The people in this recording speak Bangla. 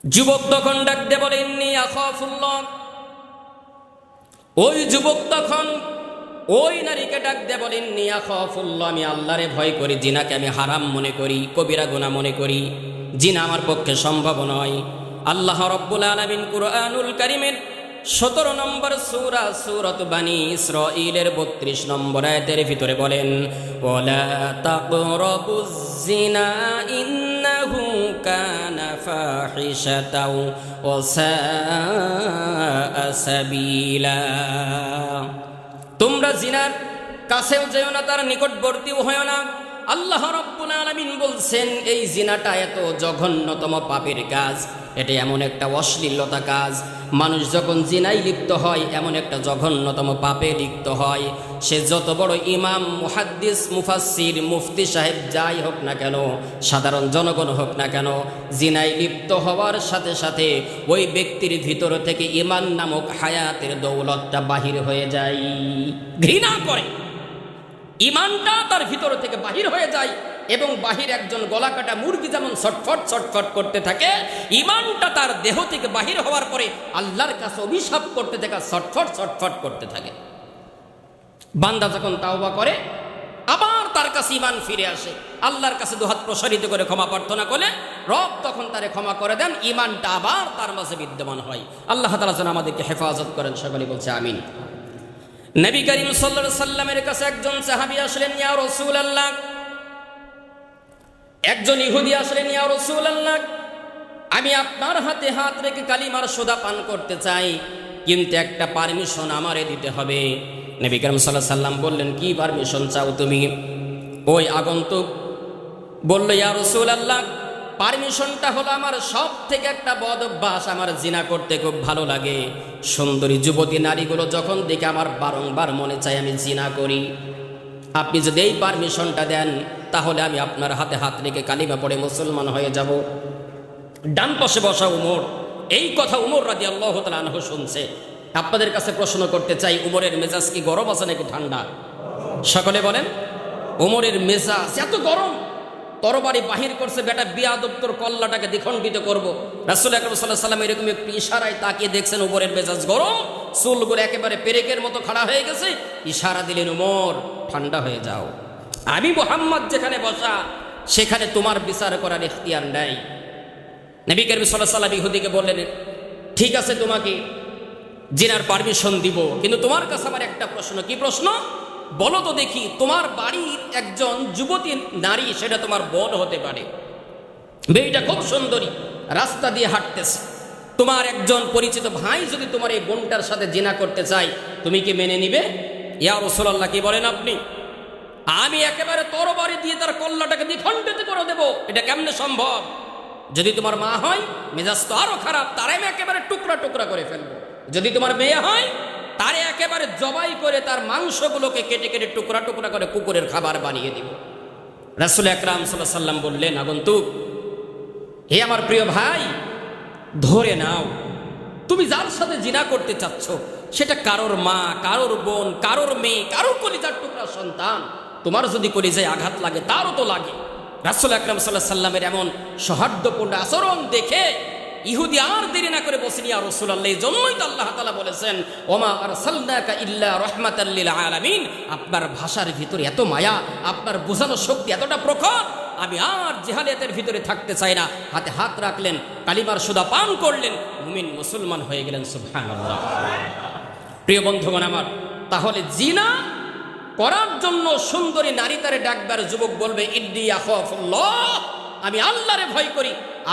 যুবক তখন ডাক দিয়ে বলে ইন্নী আখাফুল্লাহ। ওই যুবক তখন ওই নারীকে ডাক দিয়ে বলে ইন্নী আখাফুল্লাহ, আমি আল্লাহরে ভয় করি, জিনাকে আমি হারাম মনে করি, কবিরা গুনাহ মনে করি, জিনা আমার পক্ষে সম্ভব নয়। আল্লাহ রাব্বুল আলামিন কুরআনুল কারীমের 17 নম্বর সূরা সূরাত বানী ইসরাঈলের 32 নম্বর আয়াতের ভিতরে বলেন, ওয়ালা তাকরাবুজ জিনা ইন্নাহু কানা ফাহিশাতাও ওয়া সাআ সাবিলা। তোমরা জিনার কাছেও যেও না, তার নিকটবর্তীও হয় না। আল্লাহ রাব্বুল আলামিন বলছেন এই জিনাটা এত জঘন্যতম পাপের কাজ, এটা এমন একটা অশ্লীলতা কাজ। মানুষ যখন জিনায় লিপ্ত হয়, এমন একটা জঘন্যতম পাপে লিপ্ত হয়, সে যত বড় ইমাম, মুহাদ্দিস, মুফাসসির, মুফতি সাহেব যাই হোক না কেন, সাধারণ জনগণ হোক না কেন, জিনায় লিপ্ত হওয়ার সাথে সাথে ওই ব্যক্তির ভিতর থেকে ঈমান নামক হায়াতের দৌলতটা বাহির হয়ে যায়। ঘৃণা করে, ঈমানটা তার ভিতর থেকে বাহির হয়ে যায় এবং বাহির একজন গলা কাটা মুরগি যেমন ছটফট ছটফট করতে থাকে, ঈমানটা তার দেহ থেকে বাহির হওয়ার পরে আল্লাহর কাছে অভিশাপ করতে থাকে, ছটফট ছটফট করতে থাকে। বান্দা যখন তাওবা করে আবার তার কাছে ঈমান ফিরে আসে, আল্লাহর কাছে দুহাত প্রসারিত করে ক্ষমা প্রার্থনা করলে রব তখন তারে ক্ষমা করে দেন, ঈমানটা আবার তার মাঝে বিদ্যমান হয়। আল্লাহ তাআলা যেন আমাদেরকে হেফাজত করেন, সকলে বলছে আমিন। নবী করিম সাল্লাল্লাহু আলাইহি সাল্লামের কাছে একজন সাহাবী আসলেন, ইয়া রাসূলুল্লাহ। একজন ইহুদি আসলেন, ইয়া রাসূলুল্লাহ, আমি আপনার হাতে হাত রেখে কালিমার সোদা পান করতে চাই, কিন্তু একটা পারমিশন আমারে দিতে হবে। নবী করিম সাল্লাল্লাহু আলাইহি সাল্লাম বললেন, কি পারমিশন চাও তুমি? ওই আগন্তুক বলল, ইয়া রাসূলুল্লাহ, পারমিশনটা হলো আমার সব থেকে একটা বদ অভ্যাস, আমার জিনা করতে খুব ভালো লাগে। সুন্দরী যুবতী নারীগুলো যখন দেখে আমার বারংবার মনে চায় আমি জিনা করি। আপনি যদি এই পারমিশনটা দেন তাহলে আমি আপনার হাতে হাত রেখে কালিমা পড়ে মুসলমান হয়ে যাব। ডান পাশে বসা উমর, এই কথা উমর রাদিয়াল্লাহু তাআলা আনহু শুনছে। আপনাদের কাছে প্রশ্ন করতে চাই, উমরের মেজাজ কি গরম আছে নাকি ঠান্ডা? সকলে বলেন। উমরের মেজাজ এত গরম, তরবারি বাহির করছে, বেটা বিয়াদব তোর কল্লাটাকে দ্বিখণ্ডিত করব। রাসূল আকরাম সাল্লাল্লাহু আলাইহি ওয়াসাল্লাম এরকম একটু ইশারায় তাকিয়ে দেখছেন উমরের মেজাজ গরম, চুলগুলো একেবারে পেরেকের মতো খাড়া হয়ে গেছে। ইশারা দিলেন, উমর ঠান্ডা হয়ে যাও, আমি মুহাম্মদ যেখানে বসা সেখানে তোমার বিচার করার ইখতিয়ার নাই। নবী করিম সাল্লাল্লাহু আলাইহি ওয়াসাল্লাম ইহুদিকে বললেন, ঠিক আছে তোমাকে জিনার পারমিশন দিব, কিন্তু তোমার কাছে আমার একটা প্রশ্ন। কি প্রশ্ন? বলো তো দেখি, তোমার বাড়ির একজন যুবতী নারী, সেটা তোমার বোন হতে পারে, মেয়েটা খুব সুন্দরী, রাস্তা দিয়ে হাঁটতেছে, তোমার একজন পরিচিত ভাই যদি তোমার এই বোনটার সাথে জিনা করতে চায়, তুমি কি মেনে নিবে? ইয়া রাসূলুল্লাহ, কি বলেন আপনি? আমি একেবারে তরবারি দিয়ে তার কল্লাটাকে দ্বিখণ্ডিত করে দেব, এটা কেমনে সম্ভব? যদি তোমার মা হয়, মেজাজ তো আরো খারাপ, তারে আমি একেবারে টুকরা টুকরা করে ফেলবো। যদি তোমার মেয়ে হয়, তারে একেবারে জবাই করে তার মাংসগুলোকে কেটে কেটে টুকরা টুকরা করে কুকুরের খাবার বানিয়ে দিব। রাসূল আকরাম সাল্লাল্লাহু আলাইহি ওয়াসাল্লাম বললেন, আগন্তুক, হে আমার প্রিয় ভাই, ধরে নাও, তুমি যার সাথে জিনা করতে চাচ্ছ সেটা কারোর মা, কারোর বোন, কারোর মেয়ে, কারোর কলিজার টুকরা সন্তান। তোমার যদি কলিজায় আঘাত লাগে, তারও তো লাগে। রাসূল আকরাম সাল্লাল্লাহু আলাইহি ওয়াসাল্লামের এমন সৌহার্দ্যপূর্ণ আচরণ দেখে ইহুদি আর দেরি না করে বসেন, ইয়া রাসূলুল্লাহ, এই জন্যই তো আল্লাহ তাআলা বলেছেন, ওমা আরসালনাকা ইল্লা রাহমাতাল লিল আলামিন। আপনার ভাষার ভিতরে এত মায়া, আপনার বোঝানোর শক্তি এতটা প্রখর, আমি আর জিহালিয়াতের ভিতরে থাকতে চাই না। হাতে হাত রাখলেন, কালিমার সুদা পান করলেন, মুমিন মুসলমান হয়ে গেলেন। সুবহানাল্লাহ। প্রিয় বন্ধুগণ আমার, তাহলে জিনা করার জন্য সুন্দরী নারী তারে ডাকবার যুবক বলবে, ইন্নী আখাফুল্লাহ, আমি আল্লাহরে ভয় করি,